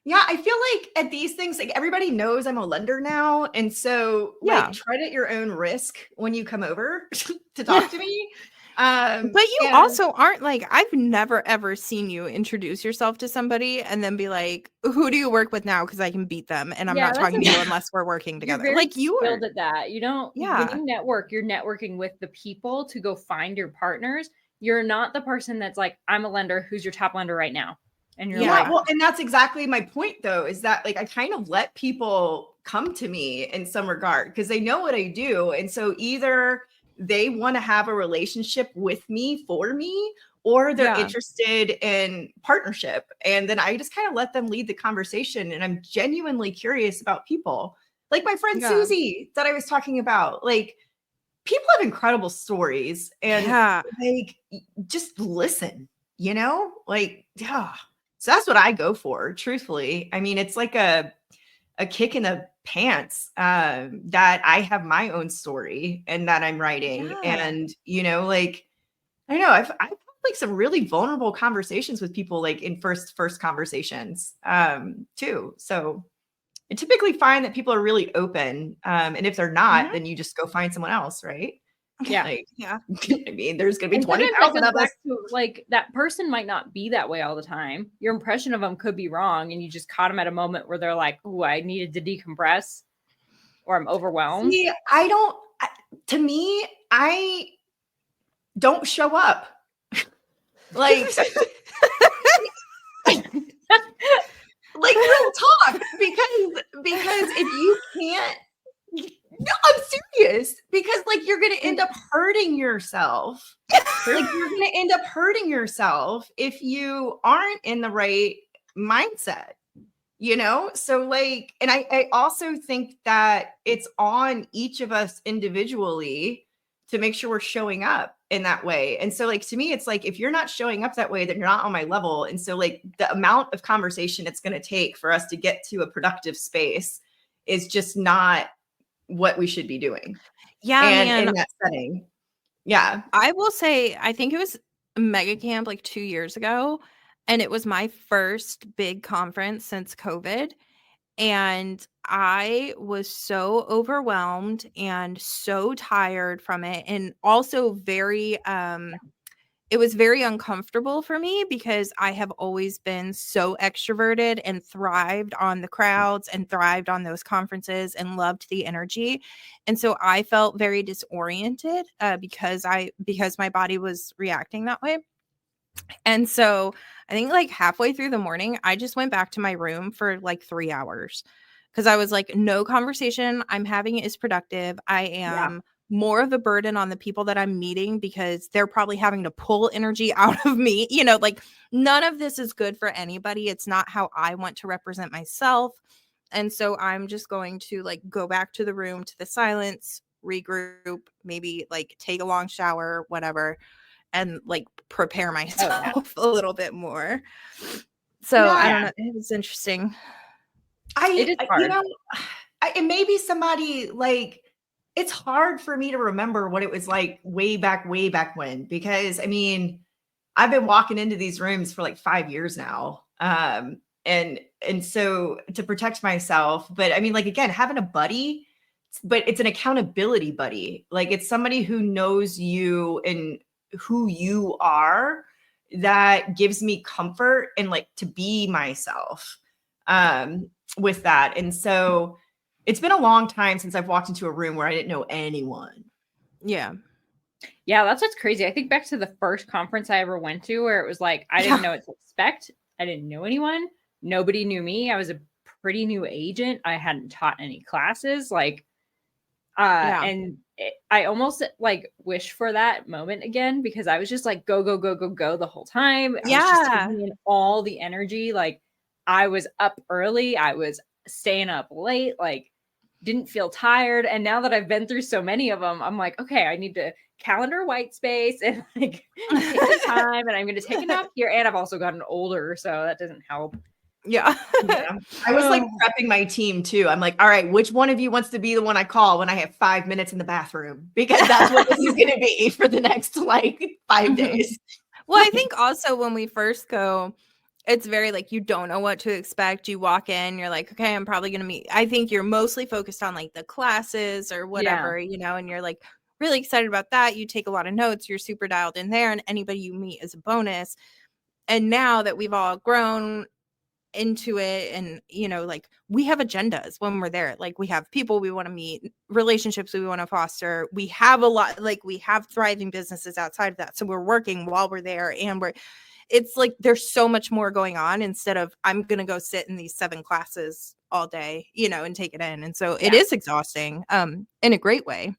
Yeah, I feel like at these things, like everybody knows I'm a lender now. And so like tread at your own risk when you come over to talk to me. But you also aren't like, I've never ever seen you introduce yourself to somebody and then be like, who do you work with now? Because I can beat them and I'm not talking to you unless we're working together. You're like you skilled at that. You don't, when you network, you're networking with the people to go find your partners. You're not the person that's like, I'm a lender. Who's your top lender right now? And you're like, well, and that's exactly my point though, is that like, I kind of let people come to me in some regard because they know what I do. And so either they want to have a relationship with me for me, or they're interested in partnership. And then I just kind of let them lead the conversation. And I'm genuinely curious about people, like my friend Susie that I was talking about. Like, people have incredible stories, and like, just listen, like, so that's what I go for, truthfully. I mean, it's like a kick in the pants, that I have my own story and that I'm writing. Yeah. And, you know, like, I don't know, I've had like some really vulnerable conversations with people, like in first conversations, too. So I typically find that people are really open. And if they're not, then you just go find someone else, right? Yeah. Like, Yeah. I mean, there's going to be And sometimes 20,000 that of goes us. back to, like, that person might not be that way all the time. Your impression of them could be wrong, and you just caught them at a moment where they're like, "Oh, I needed to decompress," or "I'm overwhelmed." See, to me, I don't show up. Like, like real talk, because if you can't, no, I'm serious, because like you're gonna end up hurting yourself. Like you're gonna end up hurting yourself if you aren't in the right mindset, you know? So like, and I also think that it's on each of us individually to make sure we're showing up in that way. And so like, to me, it's like, if you're not showing up that way, then you're not on my level. And so like the amount of conversation it's going to take for us to get to a productive space is just not what we should be doing. Yeah, And man. in that setting. Yeah. I will say, I think it was Mega Camp like 2 years ago, and it was my first big conference since COVID. And I was so overwhelmed and so tired from it, and also very it was very uncomfortable for me because I have always been so extroverted and thrived on the crowds and thrived on those conferences and loved the energy. And so I felt very disoriented because my body was reacting that way. And so I think like halfway through the morning, I just went back to my room for like 3 hours because I was like, no conversation I'm having is productive. I am more of a burden on the people that I'm meeting because they're probably having to pull energy out of me. You know, like none of this is good for anybody. It's not how I want to represent myself. And so I'm just going to like go back to the room, to the silence, regroup, maybe like take a long shower, whatever, and like prepare myself a little bit more. So I don't know. It was interesting. It is hard. You know, and maybe somebody like, it's hard for me to remember what it was like way back when, because I mean, I've been walking into these rooms for like 5 years now. And so to protect myself, but I mean, like, again, having a buddy, but it's an accountability buddy. Like it's somebody who knows you and who you are, that gives me comfort and like to be myself with that. And so it's been a long time since I've walked into a room where I didn't know anyone. Yeah. Yeah, that's what's crazy. I think back to the first conference I ever went to where it was like, I didn't know what to expect. I didn't know anyone. Nobody knew me. I was a pretty new agent. I hadn't taught any classes. Like, and I almost like wish for that moment again, because I was just like, go the whole time. I was just taking in all the energy. Like I was up early. I was staying up late, like didn't feel tired. And now that I've been through so many of them, I'm like, okay, I need to calendar white space and like take the time, and I'm going to take a nap here. And I've also gotten older, so that doesn't help. Yeah. I was like prepping my team too. I'm like, all right, which one of you wants to be the one I call when I have 5 minutes in the bathroom? Because that's what this is going to be for the next like 5 days. Well, I think also when we first go, it's very like, you don't know what to expect. You walk in, you're like, okay, I'm probably going to meet. I think you're mostly focused on like the classes or whatever, you know, and you're like really excited about that. You take a lot of notes. You're super dialed in there, and anybody you meet is a bonus. And now that we've all grown into it, and you know, like we have agendas when we're there. Like we have people we want to meet, relationships we want to foster. We have a lot, like we have thriving businesses outside of that, so we're working while we're there, and it's like there's so much more going on instead of I'm gonna go sit in these 7 classes all day, you know, and take it in. And so it is exhausting in a great way.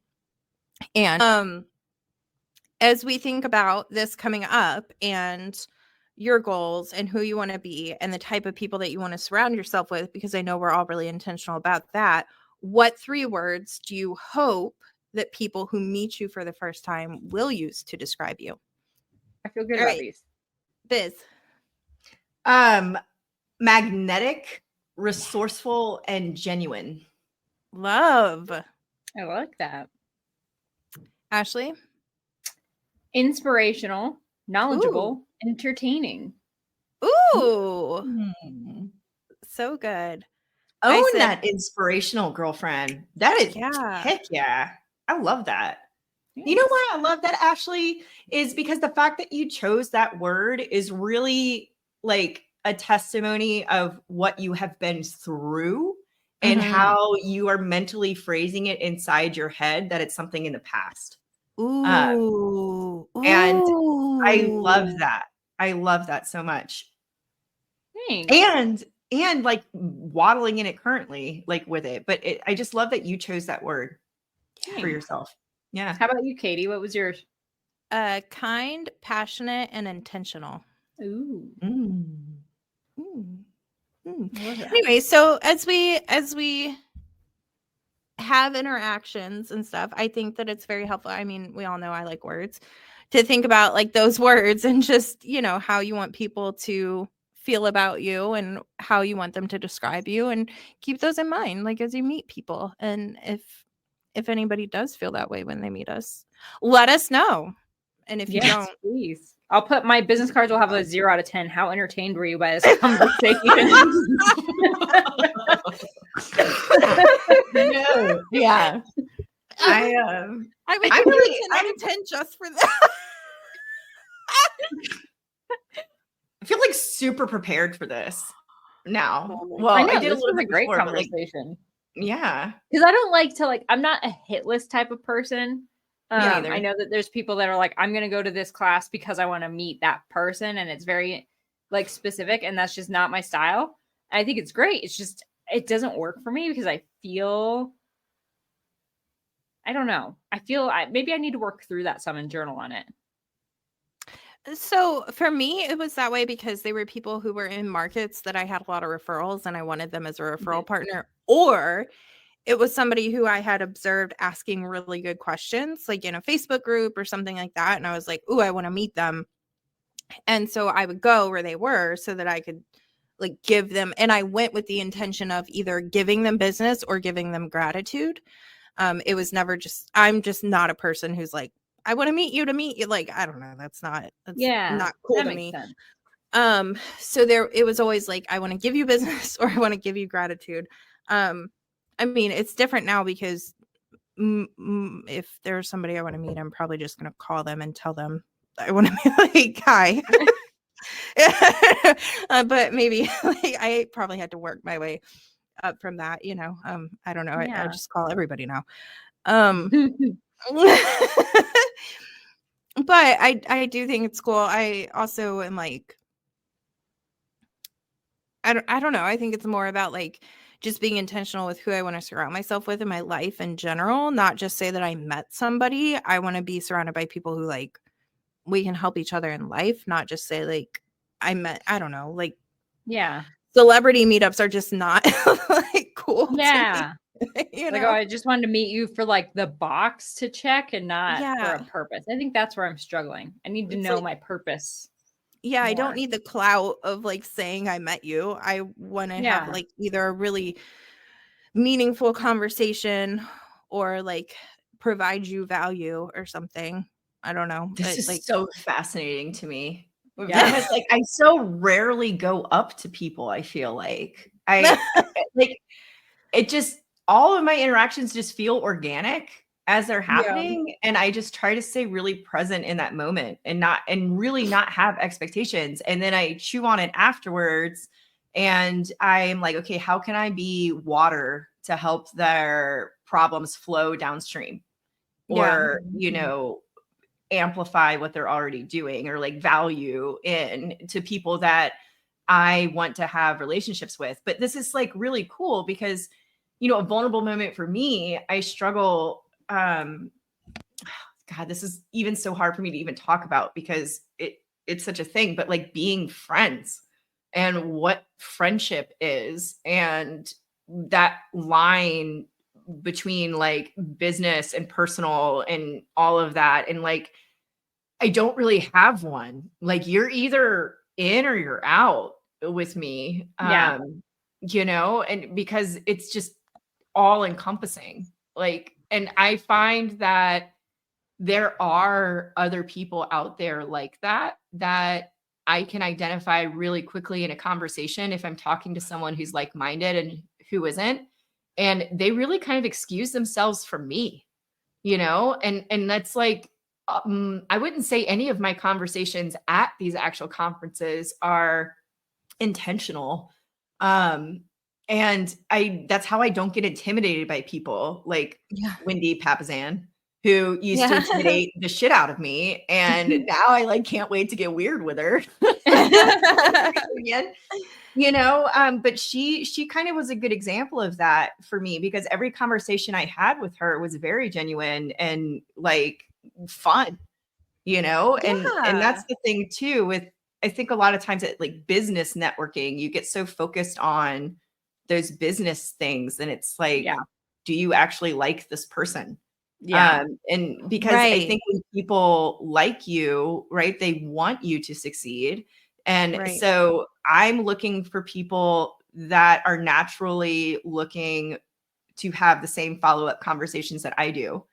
And as we think about this coming up and your goals and who you want to be and the type of people that you want to surround yourself with, because I know we're all really intentional about that, what 3 words do you hope that people who meet you for the first time will use to describe you? I feel good about these. Biz. Magnetic, resourceful, and genuine. Love. I like that. Ashleigh? Inspirational, knowledgeable, entertaining. Ooh. Hmm. So good. Own said- that inspirational girlfriend. That is heck yeah. I love that. Yes. You know why I love that, Ashleigh? Is because the fact that you chose that word is really like a testimony of what you have been through and how you are mentally phrasing it inside your head that it's something in the past. Ooh. And I love that. I love that so much. Thanks. And like waddling in it currently, like with it. But I just love that you chose that word for yourself. Yeah. How about you, Katie? What was yours? Kind, passionate, and intentional. Ooh. Anyway, so as we have interactions and stuff, I think that it's very helpful. I mean, we all know I like words, to think about like those words and just, you know, how you want people to feel about you and how you want them to describe you, and keep those in mind like as you meet people. And if anybody does feel that way when they meet us, let us know. And if you don't, please. I'll put my business cards will have a 0 out of 10. How entertained were you by this conversation? No, yeah. I would give you an out of 10 just for that. I feel like super prepared for this now. Well, I know, I did this a little was bit a great before, but, like, conversation. yeah. Because I don't like to I'm not a hit list type of person. Neither. I know that there's people that are like, I'm going to go to this class because I want to meet that person. And it's very like specific. And that's just not my style. I think it's great. It's just, it doesn't work for me because I feel, I don't know. I feel maybe I need to work through that some and journal on it. So for me, it was that way because they were people who were in markets that I had a lot of referrals and I wanted them as a referral partner, or it was somebody who I had observed asking really good questions, like in a Facebook group or something like that. And I was like, ooh, I want to meet them. And so I would go where they were so that I could like give them. And I went with the intention of either giving them business or giving them gratitude. It was never just, I'm just not a person who's like, I want to meet you. Like, I don't know. That's not cool to me. Sense. So it was always like, I want to give you business or I want to give you gratitude. I mean, it's different now because if there's somebody I want to meet, I'm probably just going to call them and tell them I want to be like, hi. But maybe like, I probably had to work my way up from that, you know. I don't know. I just call everybody now. But I do think it's cool. I also am like, I don't know. I think it's more about like just being intentional with who I want to surround myself with in my life in general, not just say that I met somebody. I want to be surrounded by people who like we can help each other in life, not just say like I don't know, like celebrity meetups are just not like cool. Yeah. You like, know? oh, I just wanted to meet you for like the box to check and not for a purpose. I think that's where I'm struggling. I need to know my purpose. Yeah, more. I don't need the clout of like saying I met you. I want to have like either a really meaningful conversation or like provide you value or something. I don't know. This is like so fascinating to me. Yeah. Because like I so rarely go up to people. I feel like I like it just all of my interactions just feel organic as they're happening. And I just try to stay really present in that moment and really not have expectations. And then I chew on it afterwards. And I'm like, okay, how can I be water to help their problems flow downstream? Or, you know, amplify what they're already doing, or like value in to people that I want to have relationships with. But this is like really cool because, you know, a vulnerable moment for me, I struggle. God, this is even so hard for me to even talk about because it's such a thing, but like being friends and what friendship is and that line between like business and personal and all of that. And like, I don't really have one. Like you're either in or you're out with me. You know, and because it's just, all encompassing. Like, and I find that there are other people out there like that I can identify really quickly in a conversation if I'm talking to someone who's like-minded and who isn't. And they really kind of excuse themselves from me, you know? And that's like, I wouldn't say any of my conversations at these actual conferences are intentional. And that's how I don't get intimidated by people like Wendy Papasan, who used to intimidate the shit out of me. And now I like can't wait to get weird with her. Again. You know, but she kind of was a good example of that for me, because every conversation I had with her was very genuine and like fun, you know, and that's the thing too with, I think a lot of times at like business networking, you get so focused on those business things and it's like, do you actually like this person? And because I think when people like you, right, they want you to succeed. And so I'm looking for people that are naturally looking to have the same follow-up conversations that I do.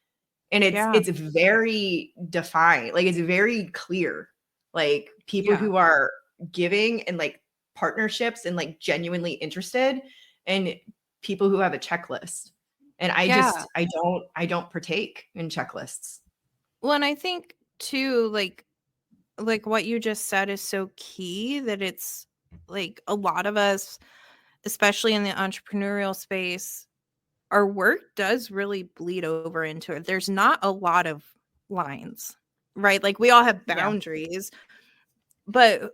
And it's very defined, like it's very clear, like people who are giving and like partnerships and like genuinely interested, and people who have a checklist. And I don't partake in checklists. Well, and I think too, like what you just said is so key, that it's like a lot of us, especially in the entrepreneurial space, our work does really bleed over into it. There's not a lot of lines, right? Like we all have boundaries, but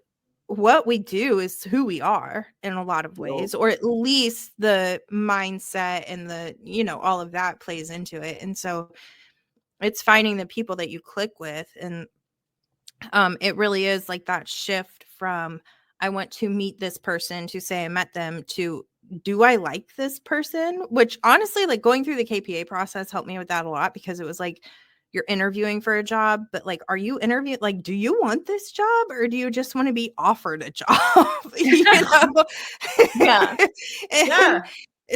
what we do is who we are in a lot of ways, or at least the mindset and the, you know, all of that plays into it. And so it's finding the people that you click with. And it really is like that shift from I want to meet this person to say I met them to do I like this person? Which honestly, like going through the KPA process helped me with that a lot, because it was like you're interviewing for a job, but like, are you interviewing? Like, do you want this job or do you just want to be offered a job? You know? And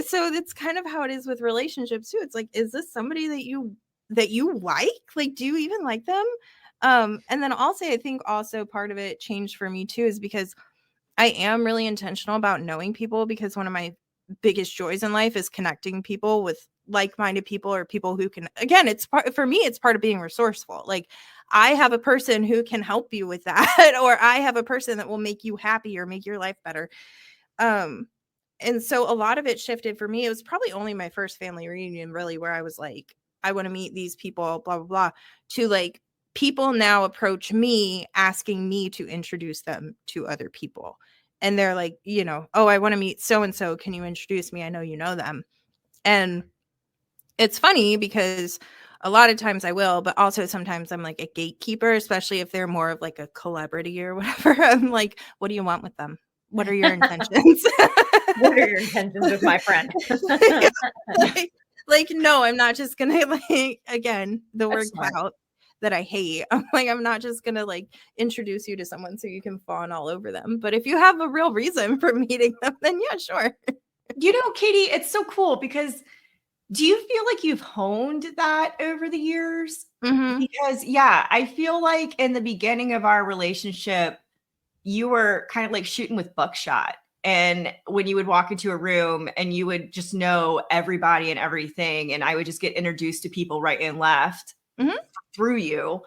so it's kind of how it is with relationships too. It's like, is this somebody that you like? Like, do you even like them? And then I'll say, I think also part of it changed for me too, is because I am really intentional about knowing people, because one of my biggest joys in life is connecting people with like-minded people, or people who can, again, it's part, for me, it's part of being resourceful. Like I have a person who can help you with that, or I have a person that will make you happy or make your life better. And so a lot of it shifted for me. It was probably only my first family reunion really where I was like, I want to meet these people, blah, blah, blah, to like, people now approach me asking me to introduce them to other people. And they're like, you know, oh, I want to meet so-and-so. Can you introduce me? I know you know them. And it's funny because a lot of times I will, but also sometimes I'm like a gatekeeper, especially if they're more of like a celebrity or whatever. I'm like, what do you want with them? What are your intentions? What are your intentions with my friend? like, no, I'm not just going to like, again, the word clout that I hate. I'm like, I'm not just going to like introduce you to someone so you can fawn all over them. But if you have a real reason for meeting them, then yeah, sure. You know, Katie, it's so cool because do you feel like you've honed that over the years? Mm-hmm. Because I feel like in the beginning of our relationship, you were kind of like shooting with buckshot. And when you would walk into a room and you would just know everybody and everything, and I would just get introduced to people right and left through you.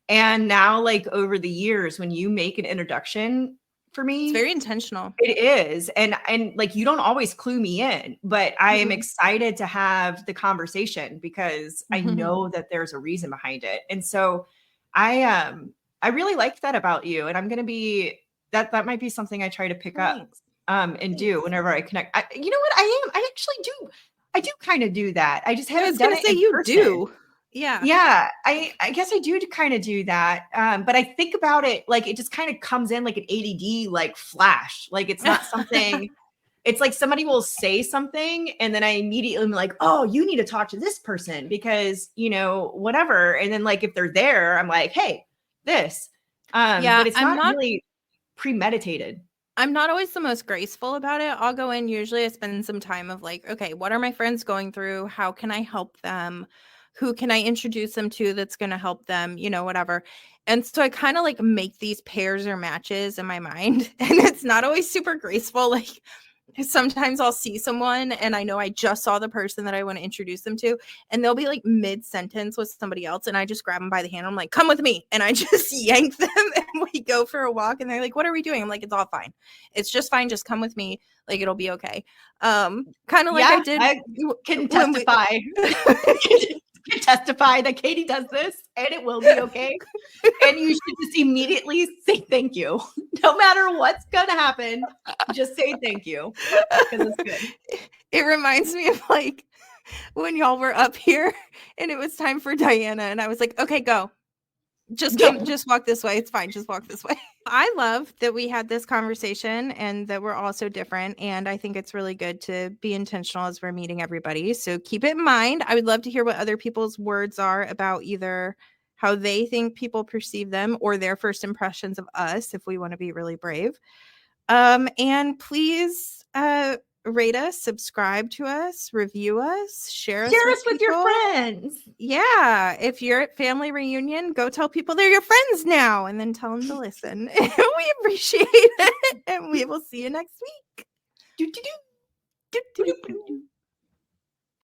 And now, like over the years, when you make an introduction for me, it's very intentional. It is. And like, you don't always clue me in, but I am excited to have the conversation because I know that there's a reason behind it. And so I really like that about you. And I'm going to be, that might be something I try to pick up and do whenever I connect. You know what? I do kind of do that. I just haven't done it. You do. Yeah. I guess I do kind of do that. But I think about it like it just kind of comes in like an ADD like flash. Like it's not something. It's like somebody will say something and then I immediately am like, oh, you need to talk to this person because, you know, whatever. And then like if they're there, I'm like, hey, this. But it's not really premeditated. I'm not always the most graceful about it. I'll go in, usually I spend some time of like, okay, what are my friends going through? How can I help them? Who can I introduce them to that's going to help them, whatever. And so I kind of like make these pairs or matches in my mind. And it's not always super graceful. Like sometimes I'll see someone and I know I just saw the person that I want to introduce them to, and they'll be like mid-sentence with somebody else, and I just grab them by the hand. I'm like, come with me. And I just yank them and we go for a walk, and they're like, what are we doing? I'm like, it's all fine. It's just fine. Just come with me. Like, it'll be okay. Kind of like I did. I can testify. Can testify that Katie does this and it will be okay. And you should just immediately say thank you. No matter what's going to happen, just say thank you. Because it's good. It reminds me of like when y'all were up here and it was time for Diana. And I was like, okay, go. Just walk this way. It's fine. Just walk this way. I love that we had this conversation and that we're all so different. And I think it's really good to be intentional as we're meeting everybody. So keep it in mind. I would love to hear what other people's words are about either how they think people perceive them or their first impressions of us, if we want to be really brave. And please rate us, subscribe to us, review us, share us with your friends. Yeah. If you're at family reunion, go tell people they're your friends now and then tell them to listen. We appreciate it. And we will see you next week. Do, do, do. Do, do, do, do.